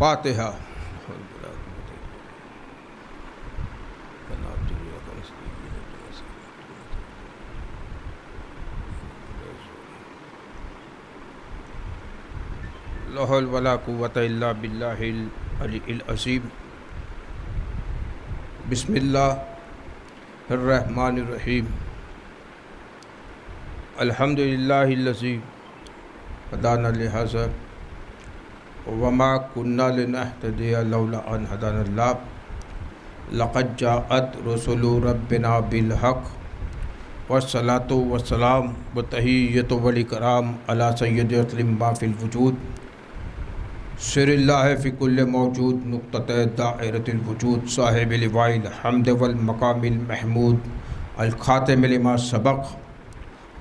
फातिहा। ला हौल वला कुव्वता इल्ला बिल्लाहिल अलील अज़ीम। बिस्मिल्लाहिर रहमानिर रहीम। अल्हम्दुलिल्लाहिल्लज़ी हदाना लिहाज़ा वमा कुन्ना लिनहतदिया लौला अन हदानल्लाह। लक़द जाअत रुसुलु रब्बिना बिल हक़ वस्सलातु वस्सलाम व तहिय्यतु वल इकराम अला सय्यिदिल मा फिल वजूद सिरिल्लाहि फ़ी कुल्लि मौजूद नुक़्तत दाइरतिल वजूद साहिबिल लिवाइल हम्द वल मक़ामिल महमूद अल ख़ातिम लिमा सबक़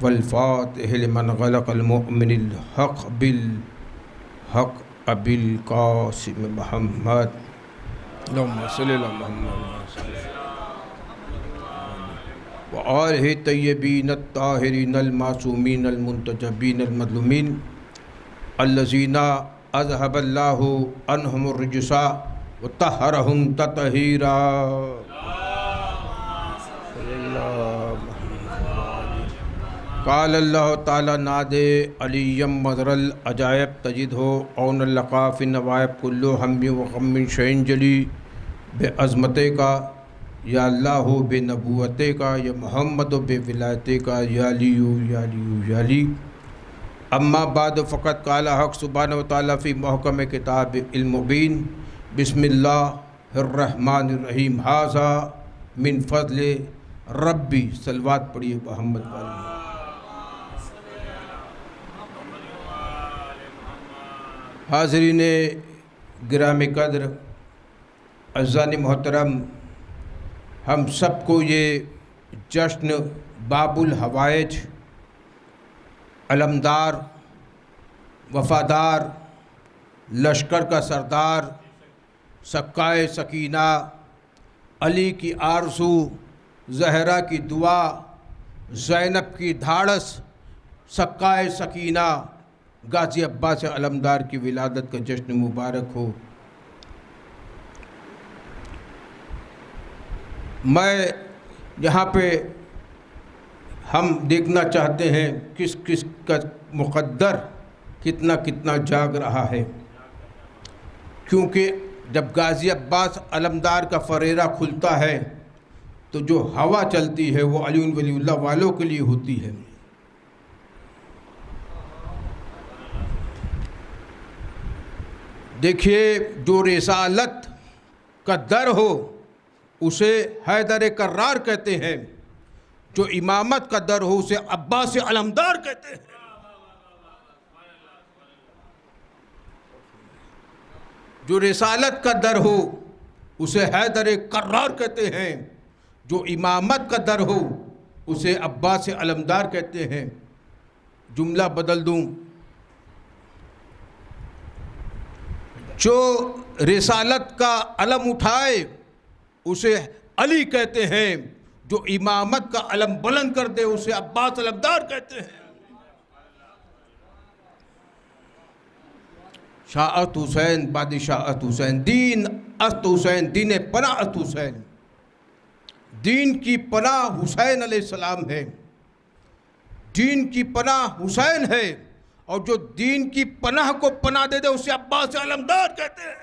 वल फ़ातिह लिमन ग़लक़ल मुअमिनिल हक़ बिल हक़ अबिल क़ासिम मुहम्मद अल्लाहुम्मा सल्लि अला मुहम्मद व आलिहि तय्यबीन अत्ताहिरीन अल मासूमीन अल मुंतजबीन अल मज़लूमीन अल्लज़ीना अज़हबल्लाहु अन्हुमुर रिजसा व तहरहुम ततहीरा। क़ाल अल्लाहु ताला नादे अलियम मज़रल अजायब तजिद हो औन लक़ाफ़ नवायब कुल्लु हम्मी व ग़म्मिन शैन जली बे अज़मते का या अल्लाह बे नबूवते का या मोहम्मद बे विलायते का या लियू या लियू या ली। अम्मा बाद फ़क़त क़ाला हक़ सुब्हानहु व तआला फ़ी महकम किताब इल मुबीन बिस्मिल्लाहिर रहमानिर रहीम हाज़ा मिन फ़ज़्ल रब्बी। सलवात पढ़िए मोहम्मद वाली। हाज़रीन गिराम क़द्र अज़ान मोहतरम, हम सबको ये जश्न बाबुल हवाइज अलमदार वफ़ादार लश्कर का सरदार सक्काए सकीना अली की आरज़ू ज़हरा की दुआ ज़ैनब की धाड़स सक्काए सकीना गाज़ी अब्बास अलमदार की विलादत का जश्न मुबारक हो। मैं यहाँ पे हम देखना चाहते हैं किस किस का मुक़द्दर कितना कितना जाग रहा है, क्योंकि जब गाज़ी अब्बास अलमदार का फ़रेरा खुलता है तो जो हवा चलती है वो अली वलीउल्लाह वालों के लिए होती है। देखिए, जो रिसालत का दर हो उसे हैदर कर्रार कहते हैं, जो इमामत का दर हो उसे अब्बास अलमदार कहते हैं। जो रिसालत का दर हो उसे हैदर कर्रार कहते हैं, जो इमामत का दर हो उसे अब्बास अलमदार कहते हैं। जुमला बदल दूं, जो रिसालत का अलम उठाए उसे अली कहते हैं, जो इमामत का अलम बुलंद कर दे उसे अब्बास अलमदार कहते हैं। शाअत हुसैन बादशाहत हुसैन दीन अस्त हुसैन दीन पनाह अस्त हुसैन। दीन की पनाह हुसैन अलैहिस्सलाम है, दीन की पनाह हुसैन है, और जो दीन की पनाह को पनाह दे दे उसे अब्बास अलमदार कहते हैं।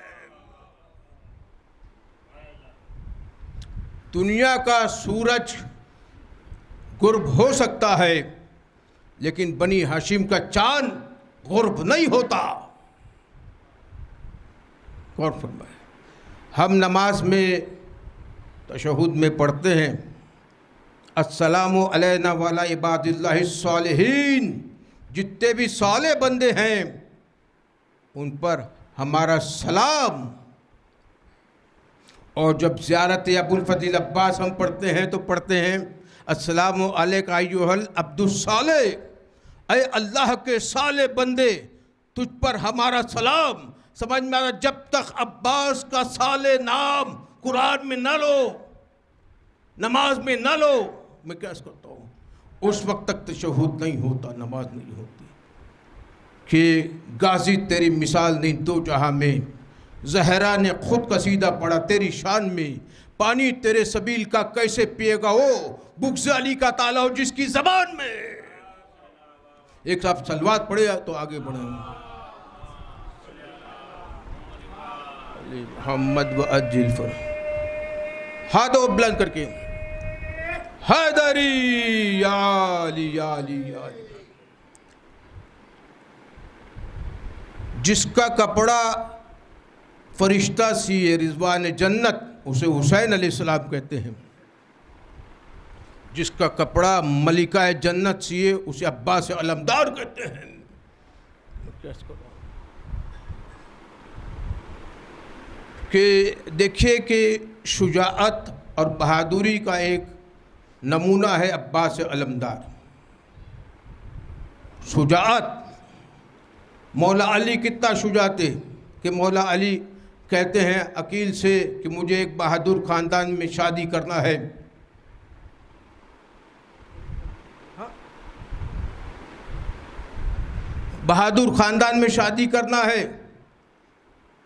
दुनिया का सूरज गुर्ब हो सकता है, लेकिन बनी हाशिम का चांद गुर्ब नहीं होता। गौर फरमाए, हम नमाज में तशहुद में पढ़ते हैं अस्सलामु अलैना वाला इबादिल्लाहिस सालिहीन। जितने भी साले बंदे हैं उन पर हमारा सलाम। और जब ज़ियारत अबुल फ़ज़ील अब्बास हम पढ़ते हैं तो पढ़ते हैं अस्सलामु अलैका अय्युहल अब्दुस साले। ऐ अल्लाह के साले बंदे, तुझ पर हमारा सलाम। समझ में आ रहा, जब तक अब्बास का साले नाम कुरान में न लो, नमाज में न लो, मैं क्या करता हूँ, उस वक्त तक तशहुद नहीं होता, नमाज नहीं होती। कि गाजी तेरी मिसाल नहीं दो जहाँ में, ज़हरा ने खुद कसीदा पढ़ा तेरी शान में, पानी तेरे सबील का कैसे पिएगा वो, बुग़्ज़ अली का ताला हो जिसकी ज़बान में। एक साहब सलवात पढ़े तो आगे बढ़े। मोहम्मद व अज्जिल फर हाथों बुलंद करके हैदरी या अली या अली या अली। जिसका कपड़ा फरिश्ता सिए रिजवान जन्नत उसे हुसैन अलैहिस्सलाम कहते हैं, जिसका कपड़ा मलिका जन्नत सिए उसे अब्बास अलमदार कहते हैं। कि देखिए कि शुजाअत और बहादुरी का एक नमूना है अब्बास अलमदार। शुजाअत, मौला अली कितना शुजा थे कि मौला अली कहते हैं अकील से कि मुझे एक बहादुर ख़ानदान में शादी करना है। बहादुर ख़ानदान में शादी करना है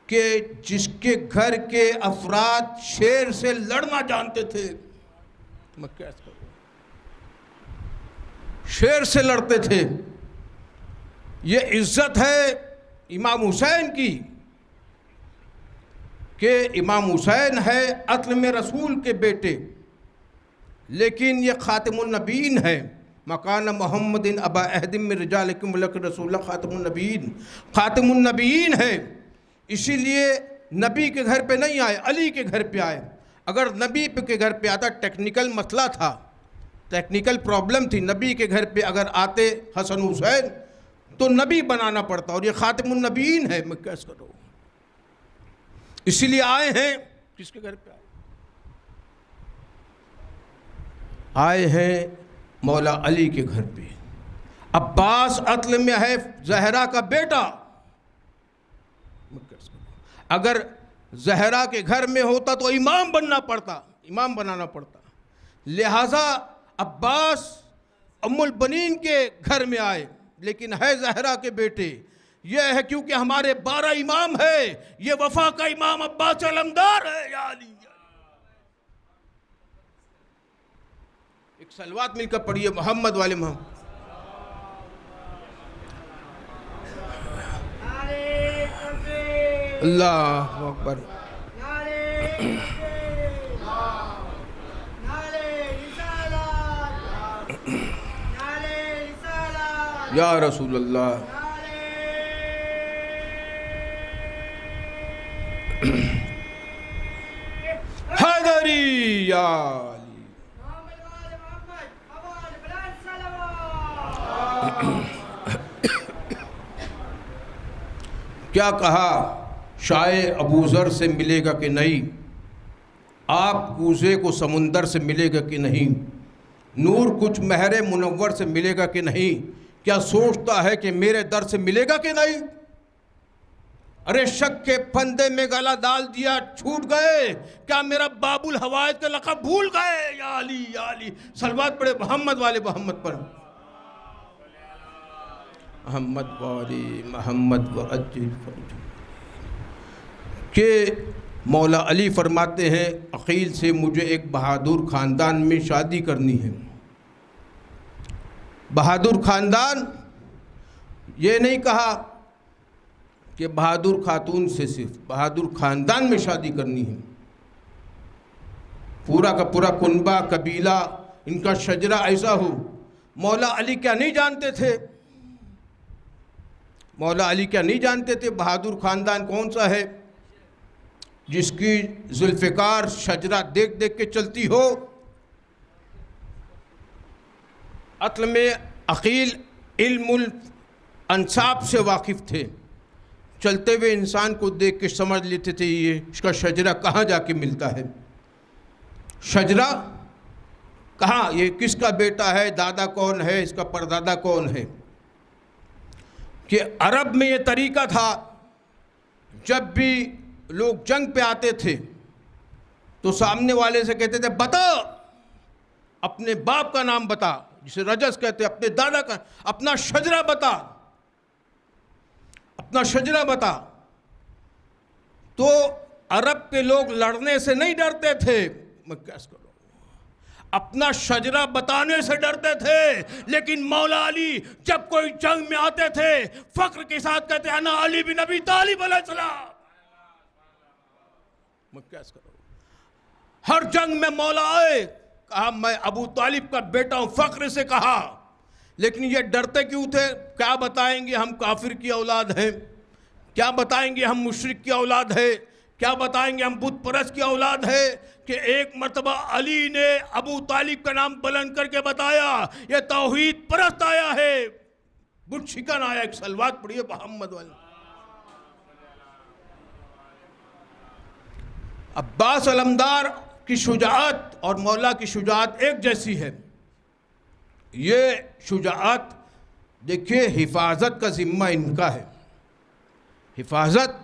कि जिसके घर के अफराद शेर से लड़ना जानते थे। मैं क्या करूं, शेर से लड़ते थे। ये इज्जत है इमाम हुसैन की कि इमाम हुसैन है अत्ल में रसूल के बेटे, लेकिन ये ख़ातिमुन नबीन है। मकान मोहम्मदिन अबा अहदिम में रिजालिकुम लक रसूल ख़ातिमुन नबीन, ख़ातिमुन नबीन है। इसीलिए नबी के घर पे नहीं आए, अली के घर पे आए। अगर नबी के घर पे आता टेक्निकल मसला था, टेक्निकल प्रॉब्लम थी, नबी के घर पे अगर आते हसन हुसैन तो नबी बनाना पड़ता, और ये ख़ातिमुन नबीन है। मैं कैसे करूँ, इसीलिए आए हैं। किसके घर पे आए हैं? मौला अली के घर पे। अब्बास अत्ल में है ज़हरा का बेटा। अगर ज़हरा के घर में होता तो इमाम बनना पड़ता, इमाम बनाना पड़ता। लिहाजा अब्बास उम्मुल बनीन के घर में आए, लेकिन है ज़हरा के बेटे। यह है क्योंकि हमारे 12 इमाम है, ये वफा का इमाम अब्बास अलमदार है। या अली, एक सलवात मिलकर पढ़िए मोहम्मद वाले मोहम्मद। अल्लाह अकबर। या रसूल अल्लाह। हैदरी या अली। क्या कहा, शाये अबू ज़र से मिलेगा कि नहीं, आप कूज़े को समुंदर से मिलेगा कि नहीं, नूर कुछ महरे मुनव्वर से मिलेगा कि नहीं, क्या सोचता है कि मेरे दर से मिलेगा कि नहीं। अरे शक के फंदे में गला डाल दिया, छूट गए, क्या मेरा बाबुल हवायत का लक़ब भूल गए। या अली या अली। सलवात पढ़े मोहम्मद वाले मोहम्मद पर। मोहम्मद वाले मोहम्मद व अज्जिल के मौला अली फरमाते हैं अकील से मुझे एक बहादुर ख़ानदान में शादी करनी है। बहादुर ख़ानदान, ये नहीं कहा कि बहादुर खातून से, सिर्फ बहादुर ख़ानदान में शादी करनी है। पूरा का पूरा कुनबा कबीला, इनका शजरा ऐसा हो। मौला अली क्या नहीं जानते थे, मौला अली क्या नहीं जानते थे बहादुर ख़ानदान कौन सा है, जिसकी जुल्फ़िकार शजरा देख देख के चलती हो। अत्ल में अकील इल्मुल अंसाब से वाकिफ़ थे, चलते हुए इंसान को देख के समझ लेते थे ये इसका शजरा कहाँ जाके मिलता है, शजरा कहाँ, ये किसका बेटा है, दादा कौन है, इसका परदादा कौन है। कि अरब में ये तरीका था, जब भी लोग जंग पे आते थे तो सामने वाले से कहते थे बता, अपने बाप का नाम बता, जिसे रजस कहते, अपने दादा का, अपना शजरा बता, अपना शजरा बता। तो अरब के लोग लड़ने से नहीं डरते थे, मैं कैसे करूं, अपना शजरा बताने से डरते थे। लेकिन मौला अली जब कोई जंग में आते थे फख्र के साथ कहते अना अली बिन अबी तालिब अलैहिस्सलाम। मैं कैसे करूं, हर जंग में मौला आए, कहा मैं अबू तालिब का बेटा हूं, फख्र से कहा। लेकिन ये डरते क्यों थे? क्या बताएंगे हम काफिर की औलाद हैं, क्या बताएंगे हम मुशरिक की औलाद है, क्या बताएंगे हम बुत परस्त की औलाद है। कि एक मर्तबा अली ने अबू तालिब का नाम बुलंद करके बताया ये तौहीद परस्त आया है, बुत शिकन आया। एक सलवात पढ़िए मोहम्मद वाले। अब्बास अलमदार की शुजाअत और मौला की शुजाअत एक जैसी है। ये शुजाअत देखिए, हिफाजत का जिम्मा इनका है। हिफाजत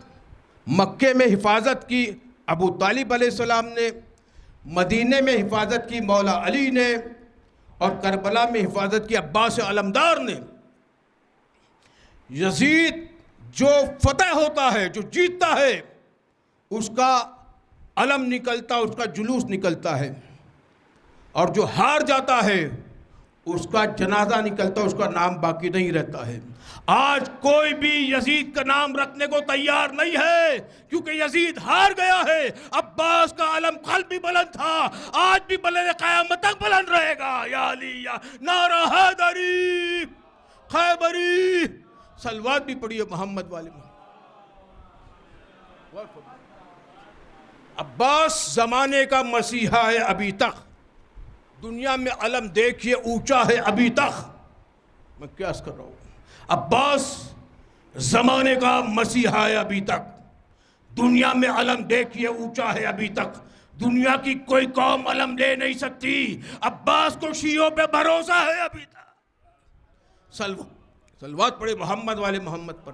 मक्के में हिफाजत की अबू तालिब अलैहिस्सलाम ने, मदीने में हिफाजत की मौला अली ने, और करबला में हिफाजत की अब्बास अलमदार ने। यजीद जो फतह होता है, जो जीतता है, उसका अलम निकलता, उसका जुलूस निकलता है, और जो हार जाता है उसका जनाजा निकलता, उसका नाम बाकी नहीं रहता है। आज कोई भी यजीद का नाम रखने को तैयार नहीं है, क्योंकि यजीद हार गया है। अब्बास का अलम कल भी बुलंद था, आज भी बुलंद, क़यामत तक बुलंद रहेगा। या अली या नारा हैदरी खैबरी। सलवात भी पढ़िए मोहम्मद वाले। अब्बास जमाने का मसीहा है अभी तक, दुनिया में अलम देखिए ऊंचा है अभी तक। मैं क्या कर रहा हूं, अब्बास जमाने का मसीहा है अभी तक, दुनिया में अलम देखिए ऊंचा है अभी तक। दुनिया की कोई कौम अलम ले नहीं सकती, अब्बास को शियों पे भरोसा है अभी तक। सलवात पढ़े मोहम्मद वाले मोहम्मद पर,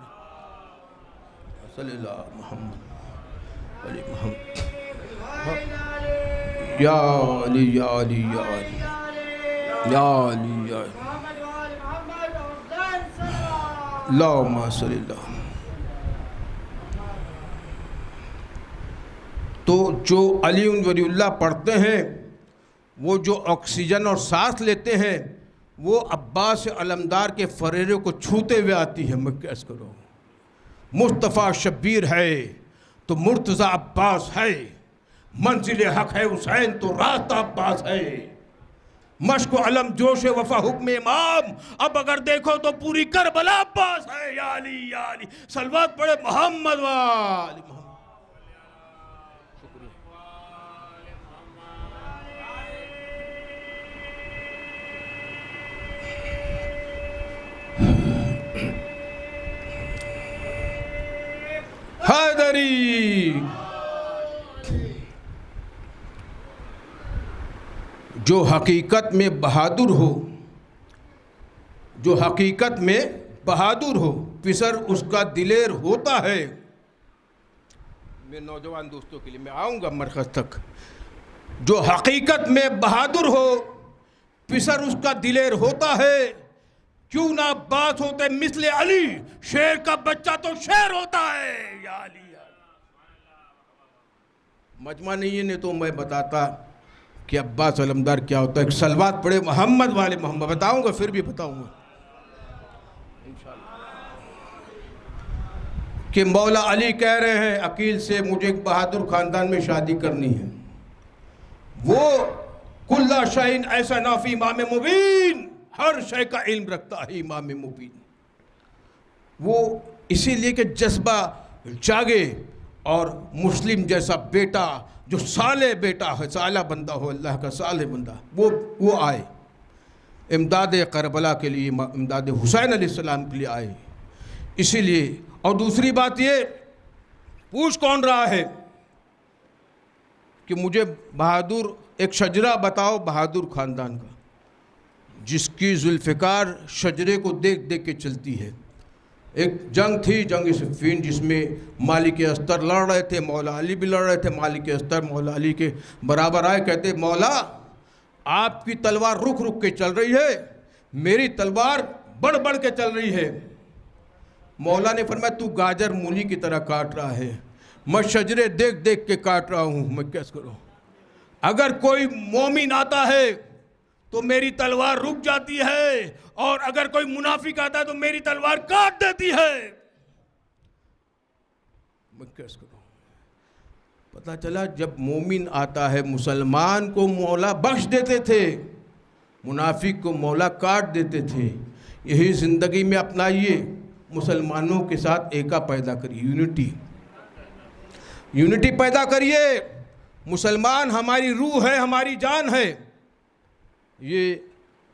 सल्लल्लाहु मोहम्मद अली मोहम्मद। या अली या अली या अली या अली या अल्लाहुम्मा सल्ली। तो जो अली वलीउल्लाह पढ़ते हैं, वो जो ऑक्सीजन और सांस लेते हैं, वो अब्बास अलमदार के फरेरे को छूते हुए आती है। मैं कैसे करूँ, मुस्तफ़ा शब्बीर है तो मुर्तज़ा अब्बास है, मंजिल हक है हुसैन तो रास्ता अब्बास है। मश्क अलम जोश वफा हुक्म इमाम, अब अगर देखो तो पूरी करबला अब्बास है। या अली या अली। सलवात पढ़े मोहम्मद वाली मोहम्मद। हैदरी। जो हकीकत में बहादुर हो, जो हकीकत में बहादुर हो, फिसर उसका दिलेर होता है। मेरे नौजवान दोस्तों के लिए मैं आऊँगा मरकज़ तक। जो हकीकत में बहादुर हो, फिसर उसका दिलेर होता है। क्यों ना बात होते मिसले अली, शेर का बच्चा तो शेर होता है। या अली या मजमा नहीं है, नहीं तो मैं बताता कि अब्बास अलमदार क्या होता है। एक सलवात पढ़े मोहम्मद वाले मोहम्मद। बताऊंगा, फिर भी बताऊंगा इंशाअल्लाह। कि मौला अली कह रहे हैं अकील से, मुझे एक बहादुर ख़ानदान में शादी करनी है। वो कुल्ला शाइन ऐसा नाफी इमाम मुबीन, हर शय का इल्म रखता है इमाम मुबीन। वो इसीलिए कि जज्बा जागे और मुस्लिम जैसा बेटा जो साले बेटा है, साला बंदा हो, अल्लाह का साले बंदा, वो आए इमदाद करबला के लिए, इमदाद हुसैन अलैहिस्सलाम के लिए आए। इसीलिए। और दूसरी बात ये, पूछ कौन रहा है कि मुझे बहादुर एक शजरा बताओ बहादुर ख़ानदान का, जिसकी जुल्फ़िकार शजरे को देख देख के चलती है। एक जंग थी, जंग सिफ़ीन, जिसमें मालिक अस्तर लड़ रहे थे, मौला अली भी लड़ रहे थे। मालिक अस्तर मौला अली के बराबर आए, कहते मौला आपकी तलवार रुक रुक के चल रही है, मेरी तलवार बढ़ बढ़ के चल रही है। मौला ने फरमाया तू गाजर मूली की तरह काट रहा है, मैं शजरे देख देख के काट रहा हूँ, मैं कैसे करूँ। अगर कोई मोमिन आता है तो मेरी तलवार रुक जाती है, और अगर कोई मुनाफिक आता है तो मेरी तलवार काट देती है। मैं कैसे करूँ। पता चला जब मोमिन आता है मुसलमान को मौला बख्श देते थे, मुनाफिक को मौला काट देते थे। यही ज़िंदगी में अपनाइए, मुसलमानों के साथ एका पैदा करिए, यूनिटी पैदा करिए। मुसलमान हमारी रूह है, हमारी जान है। ये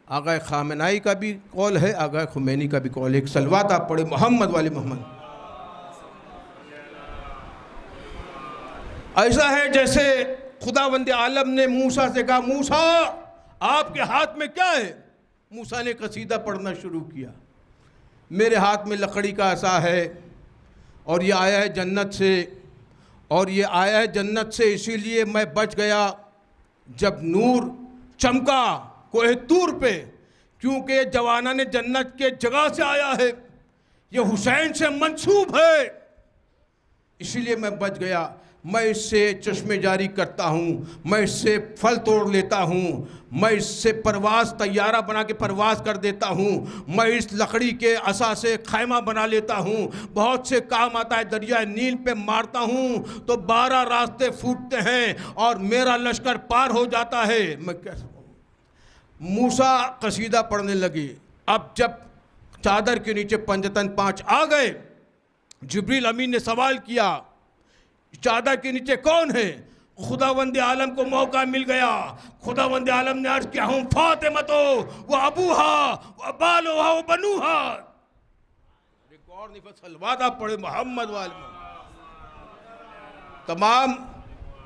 आगा खामेनाई का भी कौल है, आगा खुमैनी का भी कौल है। एक सलवात आप पढ़े मोहम्मद वाले मोहम्मद। ऐसा है जैसे खुदावंद आलम ने मूसा से कहा, मूसा आपके हाथ में क्या है। मूसा ने कसीदा पढ़ना शुरू किया, मेरे हाथ में लकड़ी का असा है और ये आया है जन्नत से, और ये आया है जन्नत से इसीलिए मैं बच गया जब नूर चमका कोहे तूर पे, क्योंकि जवाना ने जन्नत के जगह से आया है, ये हुसैन से मंसूब है, इसीलिए मैं बच गया। मैं इससे चश्मे जारी करता हूँ, मैं इससे फल तोड़ लेता हूँ, मैं इससे परवास तैयारा बना के परवास कर देता हूँ, मैं इस लकड़ी के असा से खैमा बना लेता हूँ, बहुत से काम आता है। दरिया नील पे मारता हूँ तो 12 रास्ते फूटते हैं और मेरा लश्कर पार हो जाता है। मैं कैसे। मूसा कसीदा पढ़ने लगे। अब जब चादर के नीचे पंजतन 5 आ गए, जिब्रील अमीन ने सवाल किया, चादर के नीचे कौन है। खुदावंद आलम को मौका मिल गया। खुदावंद आलम ने अर्ज किया, हूँ फातिमतो व अबूहा व बालुहा व बनुहा। रिकॉर्ड नहीं, सलवात आप पढ़े मोहम्मद वाले। तमाम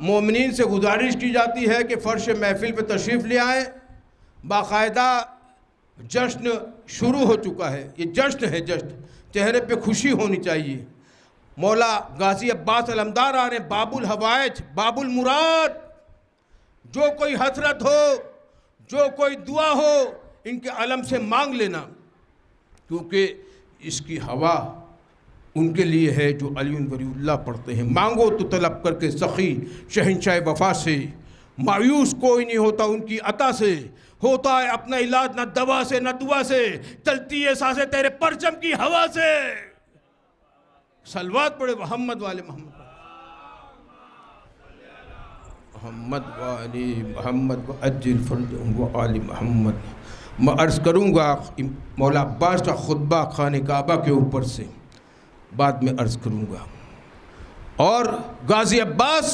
मोमिनीन से गुजारिश की जाती है कि फर्श महफिल पे तशरीफ़ ले आएँ। बाकायदा जश्न शुरू हो चुका है, ये जश्न है, जश्न, चेहरे पे खुशी होनी चाहिए। मौला गाजी अब्बास अलमदार आ रहे, बाबुल हवाइज, बाबुल मुराद। जो कोई हसरत हो, जो कोई दुआ हो, इनके अलम से मांग लेना, क्योंकि इसकी हवा उनके लिए है जो अली वलीउल्लाह पढ़ते हैं। मांगो तो तलब करके सखी शहंशाह वफा से, मायूस कोई नहीं होता उनकी अता से, होता है अपना इलाज न दवा से न दुआ से, चलती है सांसें तेरे परचम की हवा से। सलवात पढ़े मोहम्मद वाले मोहम्मद, मोहम्मद वाली मोहम्मद व अज्जिल फर्ज व आली मोहम्मद। मैं अर्ज़ करूँगा मौला अब्बास का खुतबा खाने काबा के ऊपर से बाद में अर्ज़ करूँगा। और गाजी अब्बास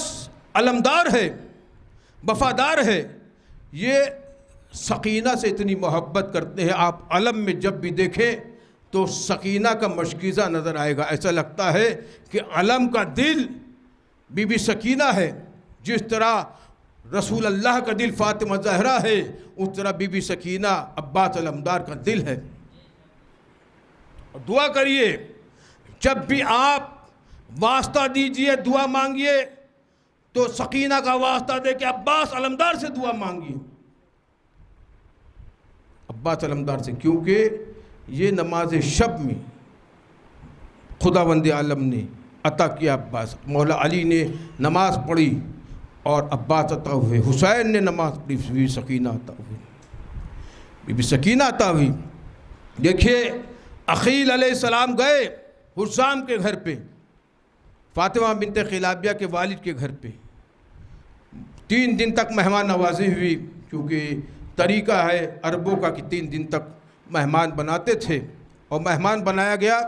अलमदार है, वफ़ादार है, ये सकीना से इतनी मोहब्बत करते हैं। आप अलम में जब भी देखें तो सकीना का मशकीज़ा नज़र आएगा। ऐसा लगता है कि अलम का दिल बीबी सकीना है। जिस तरह रसूल अल्लाह का दिल फ़ातिमा ज़हरा है, उस तरह बीबी सकीना अब्बास अलमदार का दिल है। और दुआ करिए, जब भी आप वास्ता दीजिए, दुआ मांगिए, तो सकीना का वास्ता दे के अब्बास अलमदार से दुआ मांगिए, अब्बास अलमदार से, क्योंकि ये नमाज शब में खुदावंद आलम ने अता किया। अब्बास, मौला अली ने नमाज पढ़ी और अब्बास अता हुए, हुसैन ने नमाज पढ़ी, बीबी सकीना अता हुई, बीबी सकीना अता हुई। देखिए अखील अलैहिस्सलाम गए हुस्साम के घर पे, फातिमा बिनते खिलाबिया के वालिद के घर पे। 3 दिन तक मेहमान नवाजी हुई, क्योंकि तरीका है अरबों का कि 3 दिन तक मेहमान बनाते थे। और मेहमान बनाया गया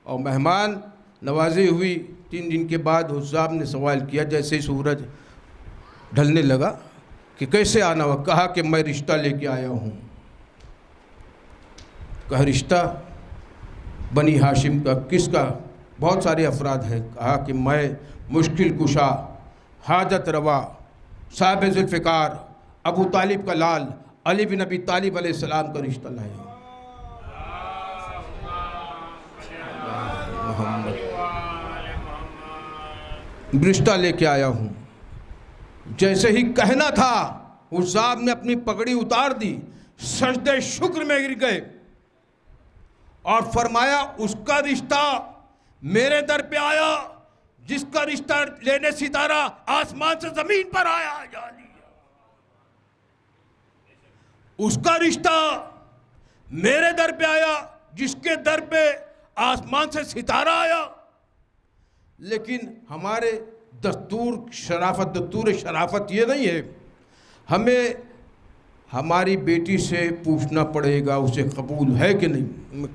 और मेहमान नवाजी हुई। 3 दिन के बाद हुस्साम ने सवाल किया, जैसे ही सूरज ढलने लगा, कि कैसे आना हुआ। कहा कि मैं रिश्ता लेके आया हूँ। कहा रिश्ता बनी हाशिम का, किसका? बहुत सारे अफराद हैं। कहा कि मैं मुश्किल कुशा, हाजत रवा, साहिब ज़ुल्फ़िकार, अबू तालिब का लाल अली बिन अबी तालिब अलैहिस्सलाम का रिश्ता लाए। रिश्ता लेके आया हूँ। जैसे ही कहना था, हुस्साम ने अपनी पगड़ी उतार दी, सजदे शुक्र में गिर गए और फरमाया, उसका रिश्ता मेरे दर पे आया जिसका रिश्ता लेने सितारा आसमान से जमीन पर आया, या अली, उसका रिश्ता मेरे दर पे आया, जिसके दर पे आसमान से सितारा आया। लेकिन हमारे दस्तूर शराफत ये नहीं है, हमें हमारी बेटी से पूछना पड़ेगा उसे कबूल है कि नहीं।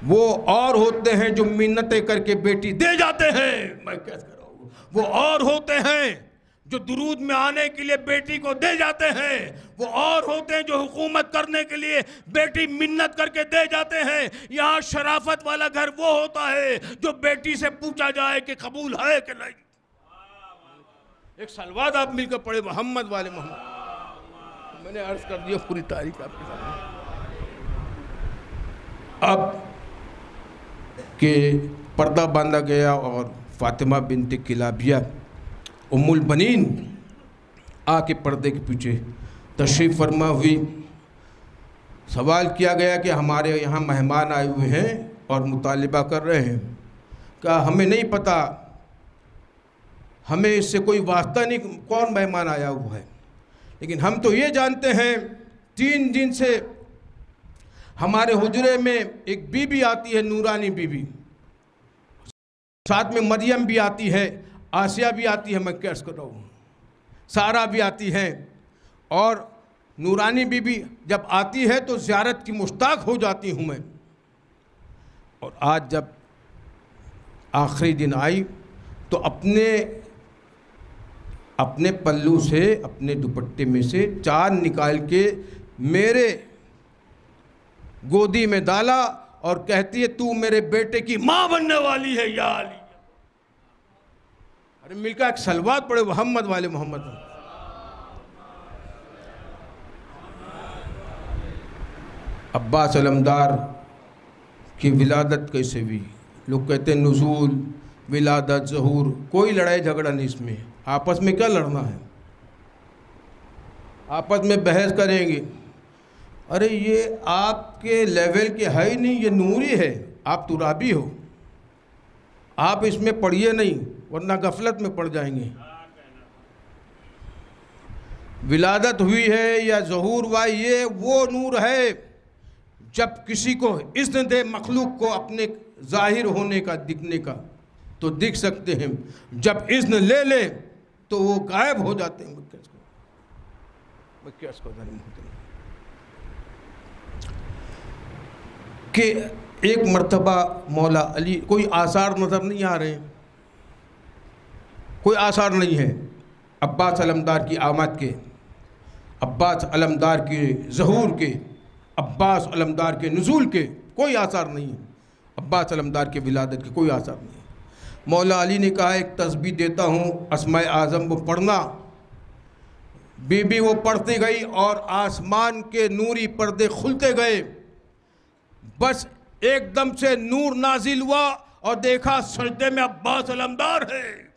वो और होते हैं जो मिन्नतें करके बेटी दे जाते हैं, मैं क्या कर रहा हूँ। वो और होते हैं जो दुरूद में आने के लिए बेटी को दे जाते हैं। वो और होते हैं जो हुकूमत करने के लिए बेटी मिन्नत करके दे जाते हैं। यहाँ शराफत वाला घर वो होता है जो बेटी से पूछा जाए कि कबूल है कि नहीं। एक सलवात आप मिलकर पढ़े, मोहम्मद वाले मोहम्मद। मैंने अर्ज कर दिया पूरी तारीख आपके सामने। अब के पर्दा बांधा गया और फातिमा बिनते किलाबिया उम्मुल बनीन आके पर्दे के पीछे तशरीफ़ फरमा हुई। सवाल किया गया कि हमारे यहाँ मेहमान आए हुए हैं और मुतालिबा कर रहे हैं। कहा हमें नहीं पता, हमें इससे कोई वास्ता नहीं कौन मेहमान आया हुआ है, लेकिन हम तो ये जानते हैं 3 दिन से हमारे हुजरे में एक बीबी आती है, नूरानी बीबी, साथ में मरियम भी आती है, आसिया भी आती है, मैं कैसे कर रहा हूँ, सारा भी आती है। और नूरानी बीबी जब आती है तो ज़ियारत की मुश्ताक हो जाती हूँ मैं। और आज जब आखिरी दिन आई तो अपने पल्लू से, अपने दुपट्टे में से चांद निकाल के मेरे गोदी में डाला और कहती है तू मेरे बेटे की माँ बनने वाली है, या अली। अरे मिलकर एक सलवात पड़े मोहम्मद वाले मोहम्मद। अब्बास अलमदार की विलादत कैसे हुई? लोग कहते हैं नुज़ूल, विलादत, ज़हूर, कोई लड़ाई झगड़ा नहीं इसमें। आपस में क्या लड़ना है, आपस में बहस करेंगे। अरे ये आपके लेवल के है ही नहीं, ये नूरी है, आप तुराबी हो, आप इसमें पढ़िए नहीं वरना गफलत में पड़ जाएंगे। विलादत हुई है या ज़हूर हुआ, ये वो नूर है जब किसी को इज़्न दे मखलूक को अपने ज़ाहिर होने का, दिखने का, तो दिख सकते हैं। जब इज़्न ले ले तो वो गायब हो जाते हैं। कि एक मर्तबा मौला अली, कोई आसार नज़र नहीं आ रहे, कोई आसार नहीं है अब्बास अलमदार की आमद के, अब्बास अलमदार के ज़हूर के, अब्बास अलमदार के नुज़ूल के, कोई आसार नहीं है। अब्बास अलमदार के विलादत के कोई आसार नहीं है। मौला अली ने कहा एक तस्बीह देता हूँ, अस्माए आज़म वो पढ़ना। बीबी वो पढ़ती गई और आसमान के नूरी पर्दे खुलते गए। बस एकदम से नूर नाजिल हुआ और देखा सजदे में अब्बास अलमदार है।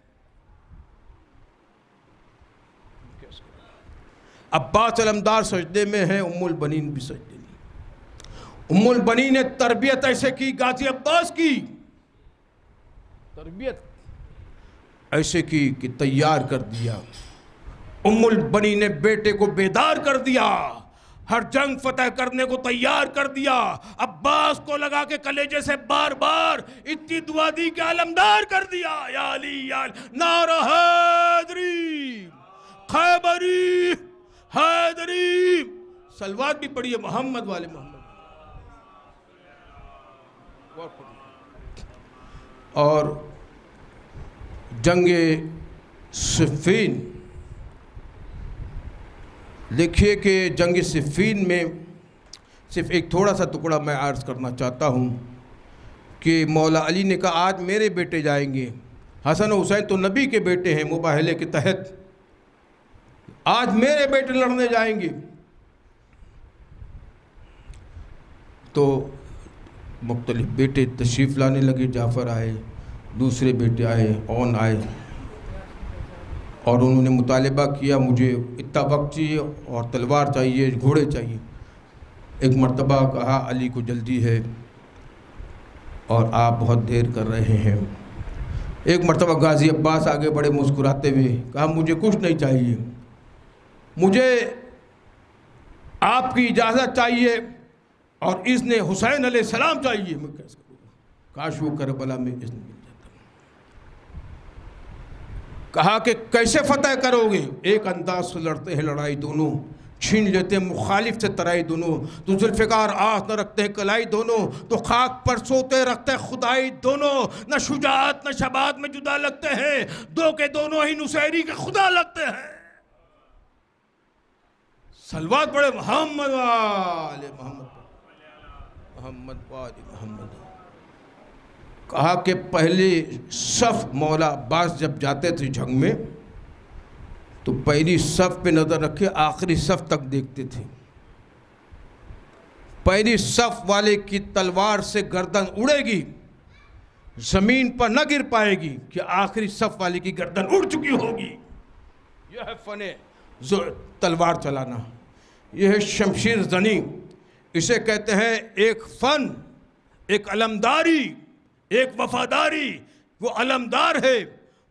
अब्बास अलमदार सजदे में है, उम्मुल बनीन भी सजदे में। उम्मुल बनीन ने तरबियत ऐसे की, गाजी अब्बास की तरबियत ऐसे की कि तैयार कर दिया। उम्मुल बनी ने बेटे को बेदार कर दिया, हर जंग फतह करने को तैयार कर दिया। अब्बास को लगा के कलेजे से बार बार इतनी दुआ दी कि अलमदार कर दिया, या अली या नारा हैदरी खैबरी हैदरी। सलवात भी पढ़िए मोहम्मद वाले मोहम्मद। और जंगे सिफ़ीन, देखिए कि जंग सिफ़ीन में सिर्फ एक थोड़ा सा टुकड़ा मैं अर्ज़ करना चाहता हूँ कि मौला अली ने कहा आज मेरे बेटे जाएंगे। हसन हुसैन तो नबी के बेटे हैं मुबाहले के तहत, आज मेरे बेटे लड़ने जाएंगे। तो मुख्तलिफ बेटे तशरीफ़ लाने लगे, जाफ़र आए, दूसरे बेटे आए, औन आए, और उन्होंने मुतालिबा किया मुझे इतना वक्त चाहिए और तलवार चाहिए, घोड़े चाहिए। एक मर्तबा कहा अली को जल्दी है और आप बहुत देर कर रहे हैं। एक मरतबा गाजी अब्बास आगे बड़े मुस्कुराते हुए कहा, मुझे कुछ नहीं चाहिए, मुझे आपकी इजाज़त चाहिए और इसने हुसैन अलैहिस्सलाम चाहिए। मैं कैसे करूँगा, काश वो करबला में इसने मिल जाता। कहा कि कैसे फतह करोगे? एक अंदाज से लड़ते हैं लड़ाई दोनों, छीन लेते हैं मुखालिफ से तराई दोनों, तो जुल्फ़िकार आस न रखते हैं कलाई दोनों, तो खाक पर सोते रखते हैं खुदाई दोनों, न शुजाअत न शबात में जुदा लगते हैं, दो के दोनों ही नुसैरी के खुदा लगते हैं। सलवात पढ़े मोहम्मद वाले मोहम्मद, मोहम्मद वाले मोहम्मद। कहा कि पहले सफ मौला अब्बास जब जाते थे जंग में तो पहली सफ पे नज़र रखे, आखिरी सफ तक देखते थे। पहली सफ वाले की तलवार से गर्दन उड़ेगी, ज़मीन पर न गिर पाएगी कि आखिरी सफ वाले की गर्दन उड़ चुकी होगी। यह है फ़ने तलवार चलाना, यह है शमशीर ज़नी। इसे कहते हैं एक फ़न, एक अलमदारी, एक वफादारी। वो अलमदार है,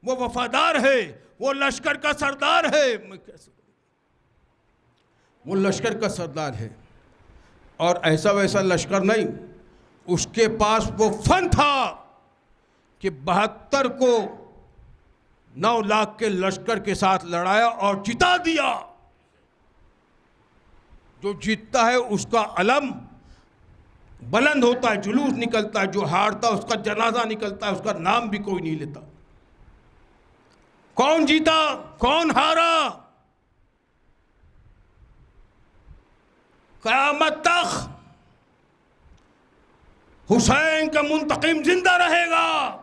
वो वफादार है, वो लश्कर का सरदार है। वो लश्कर का सरदार है और ऐसा वैसा लश्कर नहीं, उसके पास वो फन था कि 72 को 9 लाख के लश्कर के साथ लड़ाया और जिता दिया। जो जीतता है उसका अलम बुलंद होता है, जुलूस निकलता है, जो हारता है उसका जनाजा निकलता है, उसका नाम भी कोई नहीं लेता। कौन जीता कौन हारा, क़यामत तक हुसैन का मुंतकिम जिंदा रहेगा।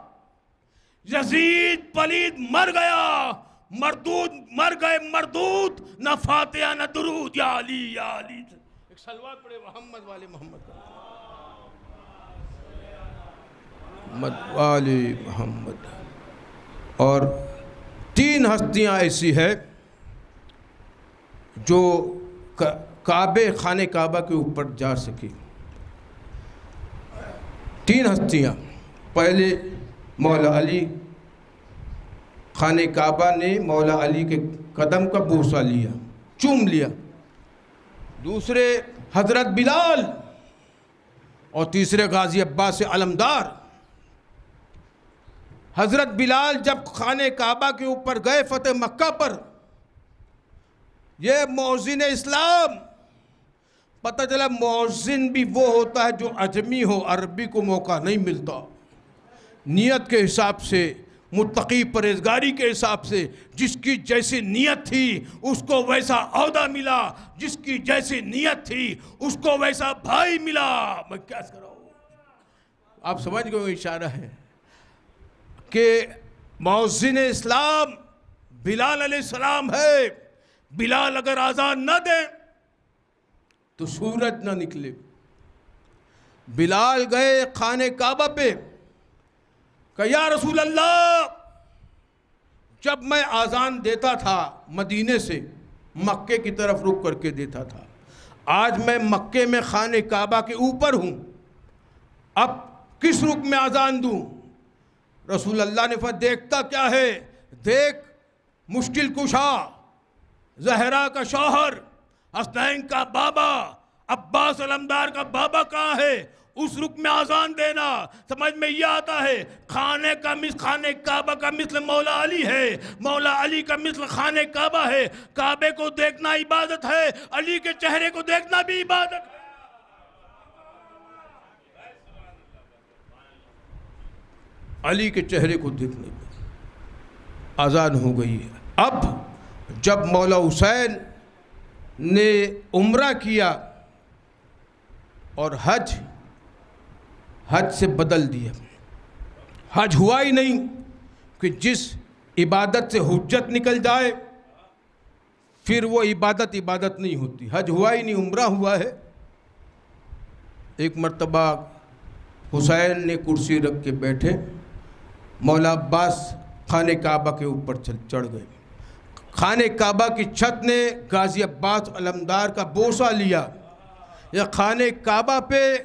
यजीद पलीद मर गया, मरदूद मर गए मरदूद, न फातिहा न दुरूद, या अली या अली। एक सलवात पढ़े मोहम्मद वाले मोहम्मद वाले मोहम्मद। और 3 हस्तियाँ ऐसी है जो काबे खाने काबा के ऊपर जा सकी। 3 हस्तियाँ। पहले मौला अली, खाने काबा ने मौला अली के कदम का बोसा लिया, चूम लिया। दूसरे हज़रत बिलाल और तीसरे गाजी अब्बास अलमदार। हज़रत बिलाल जब खाने काबा के ऊपर गए फ़तेह मक्का पर, ये मौज़िन इस्लाम, पता चला मौज़िन भी वो होता है जो अजमी हो, अरबी को मौका नहीं मिलता। नियत के हिसाब से, मुत्तकी परहेज़गारी के हिसाब से, जिसकी जैसी नियत थी उसको वैसा औहदा मिला, जिसकी जैसी नियत थी उसको वैसा भाई मिला। मैं क्या कराऊँ, आप समझ गए इशारा है कि मौज़िन इस्लाम बिलाल अलैहिस्सलाम है। बिलाल अगर आज़ान न दे तो सूरज न निकले। बिलाल गए खाने काबा पे, कहा या रसूल अल्लाह, जब मैं आज़ान देता था मदीने से मक्के की तरफ रुख करके देता था, आज मैं मक्के में खाने काबा के ऊपर हूँ, अब किस रुख में आज़ान दूँ? रसूल अल्लाह ने फरमाया देखता क्या है, देख मुश्किल कुशा, ज़हरा का शौहर, हसनैन का बाबा, अब्बास अलमदार का बाबा कहाँ है, उस रुख में आज़ान देना। समझ में यह आता है, खाने काबा का मिस्ल मौला अली है, मौला अली का मिस्ल खाने काबा है। काबे को देखना इबादत है, अली के चेहरे को देखना भी इबादत है। अली के चेहरे को देखने में आज़ान हो गई है। अब जब मौला हुसैन ने उम्रा किया और हज से बदल दिया, हज हुआ ही नहीं कि जिस इबादत से हुज्जत निकल जाए फिर वो इबादत नहीं होती। हज हुआ ही नहीं, उम्रा हुआ है। एक मर्तबा हुसैन ने कुर्सी रख के बैठे, मौला अब्बास खाने काबा के ऊपर चढ़ गए। खाने काबा की छत ने गाजी अब्बास अलमदार का बोसा लिया। यह खाने काबा पे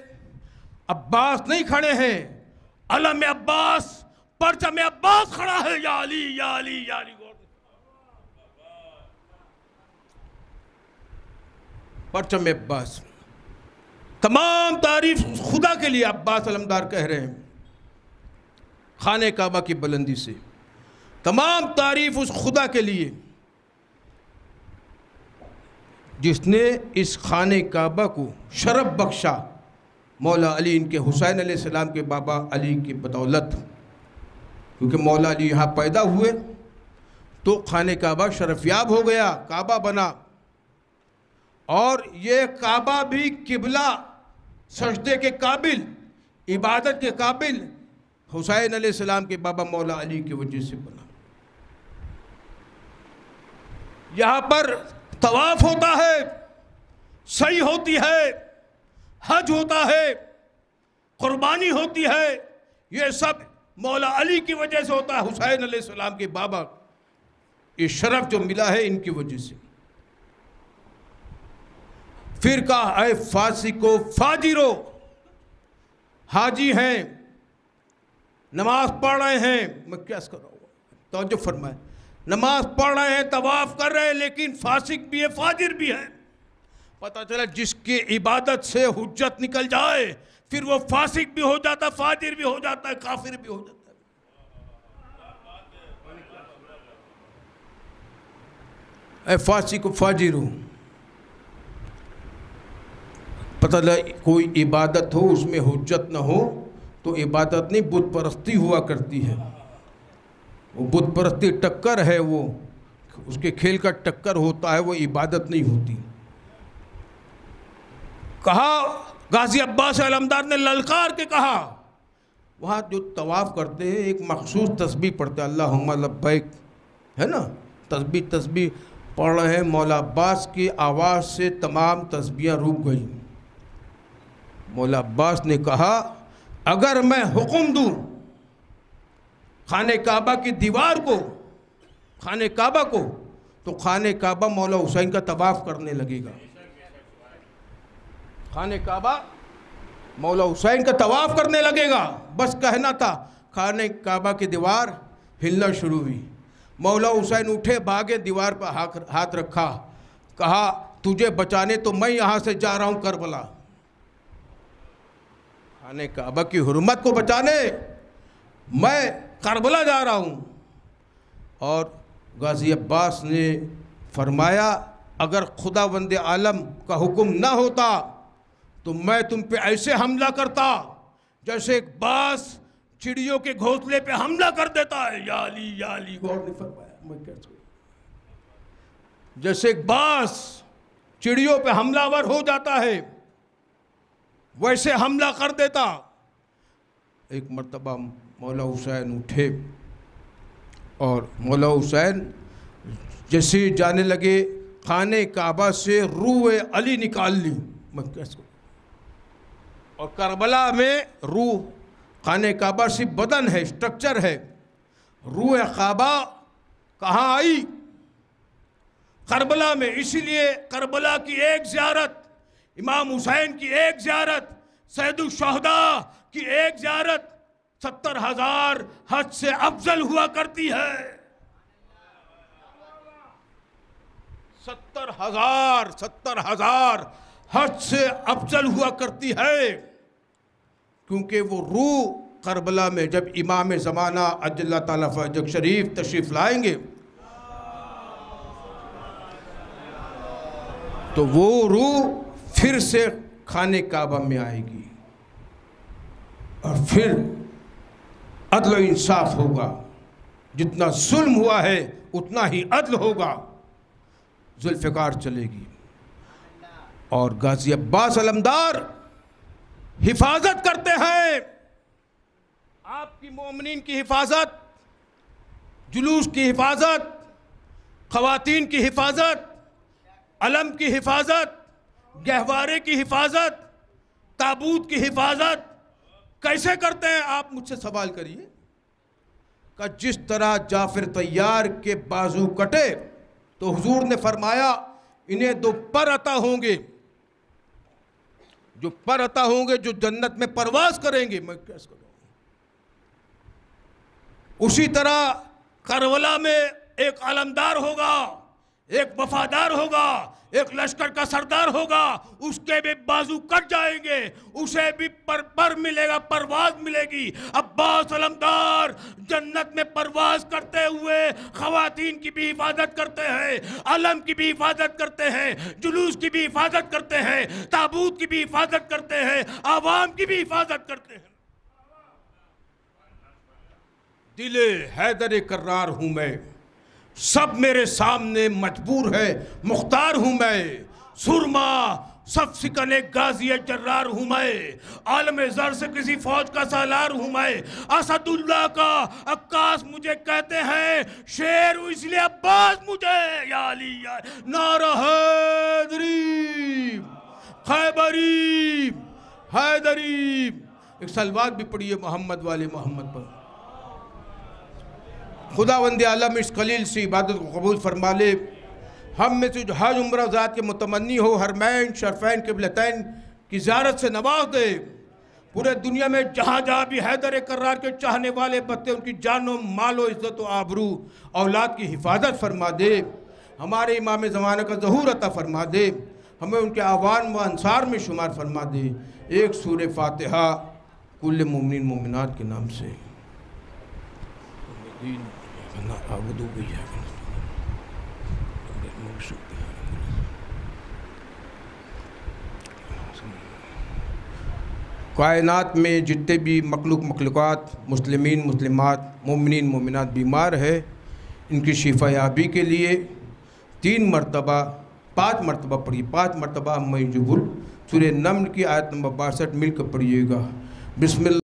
अब्बास नहीं खड़े हैं, अलम अब्बास परचम अब्बास खड़ा है, या अली या अली या अली। परचम अब्बास, तमाम तारीफ खुदा के लिए। अब्बास अलमदार कह रहे हैं खाने काबा की बुलंदी से, तमाम तारीफ उस खुदा के लिए जिसने इस खाने काबा को शरफ बख्शा मौला अली, इनके हुसैन अलैहिस्सलाम के बाबा अली की बदौलत। क्योंकि मौला अली यहाँ पैदा हुए तो खाने काबा शरफयाब हो गया, काबा बना। और ये काबा भी किबला, सजदे के काबिल, इबादत के काबिल हुसैन अलैहिस्सलाम के बाबा मौला अली की वजह से बना। यहाँ पर तवाफ होता है, सही होती है, हज होता है, कुर्बानी होती है, ये सब मौला अली की वजह से होता है। हुसैन अलैहिस्सलाम के बाबा, ये शरफ जो मिला है इनकी वजह से। फिर कहा ऐ फासिको फाजिरो, हाजी हैं, नमाज पढ़ रहे हैं, मैं क्या कर रहा हूँ, तवज्जो फरमाए, नमाज पढ़ रहे हैं, तवाफ कर रहे हैं, लेकिन फासिक भी है, फाजिर भी है। पता चला जिसकी इबादत से हुज्जत निकल जाए फिर वो फासिक भी हो जाता, फाजिर भी हो जाता है, काफिर भी हो जाता है। ऐ फासिक फाजिर हो, पता लगा कोई इबादत हो उसमें हुज्जत न हो तो इबादत नहीं, बुत परस्ती हुआ करती है। वो बुत परस्ती टक्कर है, वो उसके खेल का टक्कर होता है, वो इबादत नहीं होती। कहा गाजी अब्बास अलमदार ने ललकार के कहा, वहाँ जो तवाफ़ करते हैं एक मखसूस तस्बीह पढ़ते हैं, अल्लाहुम्मा लब्बैक, है ना, तस्बीह पढ़ रहे हैं। मौला अब्बास की आवाज़ से तमाम तस्बीहें रुक गई। मौला अब्बास ने कहा अगर मैं हुक्म दूँ खाने काबा की दीवार को, खाने काबा को, तो खाने काबा मौला हुसैन का तवाफ़ करने लगेगा। खाने काबा मौला हुसैन का तवाफ़ करने लगेगा। बस कहना था, खाने काबा की दीवार हिलना शुरू हुई। मौला हुसैन उठे, भागे, दीवार पर हाथ रखा, कहा तुझे बचाने तो मैं यहाँ से जा रहा हूँ करबला। खाने काबा की हुर्मत को बचाने मैं करबला जा रहा हूँ। और गाजी अब्बास ने फरमाया अगर खुदावंद आलम का हुक्म ना होता तो मैं तुम पे ऐसे हमला करता जैसे एक बास चिड़ियों के घोंसले पे हमला कर देता है। या अली गौर ने फरमाया, मैं क्या सोचूं, जैसे एक बास चिड़ियों पे हमलावर हो जाता है वैसे हमला कर देता। एक मर्तबा मौला हुसैन उठे और मौला हुसैन जैसे जाने लगे खाने काबा से रूह अली निकाल ली। मैं क्या सोचूं, और करबला में रूह, खाने काबा सिर्फ बदन है, स्ट्रक्चर है, रूह काबा कहाँ आई? करबला में। इसीलिए करबला की एक ज़ियारत, इमाम हुसैन की एक ज़ियारत, सैयदुल शुहदा की एक ज़ियारत 70,000 हज से अफजल हुआ करती है। 70,000 हज से अफजल हुआ करती है, क्योंकि वो रूह करबला में जब इमाम ज़माना अल्लाह ताला फजक शरीफ तशरीफ़ लाएंगे तो वो रूह फिर से खाने काबा में आएगी और फिर अदल इंसाफ होगा। जितना जुल्म हुआ है उतना ही अदल होगा, जुल्फ़िकार चलेगी। और गाजी अब्बास अलमदार हिफाजत करते हैं, आपकी मोमिनीन की हिफाजत, जुलूस की हिफाजत, ख़वातीन की हिफाजत, अलम की हिफाजत, गहवारे की हिफाजत, ताबूत की हिफाजत कैसे करते हैं? आप मुझसे सवाल करिए। कि जिस तरह जाफर तैयार के बाजू कटे तो हुजूर ने फरमाया इन्हें 2 पर अता होंगे, जो पर अता होंगे, जो जन्नत में परवाज करेंगे। मैं कैसे करूँ? उसी तरह करबला में एक अलमदार होगा, एक वफादार होगा, एक लश्कर का सरदार होगा, उसके भी बाजू कट जाएंगे, उसे भी पर मिलेगा, परवाज मिलेगी। अब्बास अलमदार जन्नत में परवाज करते हुए खवातीन की भी हिफाजत करते हैं, अलम की भी हिफाजत करते हैं, जुलूस की भी हिफाजत करते हैं, ताबूत की भी हिफाजत करते हैं, आवाम की भी हिफाजत करते हैं। दिले हैदर कर्रार हूं मैं, सब मेरे सामने मजबूर है, मुख्तार हूं मैं, सुरमा सब सिकने गाजी जर्रार हूं मैं, आलम ज़र से किसी फौज का सालार हूं मैं, असदुल्लाह का अक्कास मुझे कहते हैं, शेर हूं इसलिए अब्बास मुझे, या अली या नारा हैदरी खैबरी हैदरी। एक सलवात भी पढ़िए मोहम्मद वाले मोहम्मद पर। खुदावंद आलम इस खलील से इबादत को कबूल फरमा ले। हम में से जो हज उम्र ज़ात के मुतमन्नी हो, हरमैन शरफैन क़िबलतैन की ज़ियारत से नवाज दे। पूरे दुनिया में जहाँ जहाँ भी हैदर कर्रार के चाहने वाले बच्चे, उनकी जानो मालो इज़्ज़त व आबरू औलाद की हिफाजत फरमा दे। हमारे इमाम ज़माना का ज़हूर अता फरमा दे, हमें उनके आवान व अंसार में शुमार फरमा दे। एक सूर फातिहा कुल मोमिन मोमिनात के नाम से। कायनात में जितने भी मखलूक मखलूक़ात, मुस्लिमीन मुस्लिमात, मोमिनीन मोमिनात बीमार है, इनकी शिफायाबी के लिए 3 मरतबा 5 मरतबा पढ़िए, 5 मरतबा मयजुबुल सूरह नम्ल की आयत नंबर 62 मिलकर पढ़िएगा। बिस्मिल्लाह।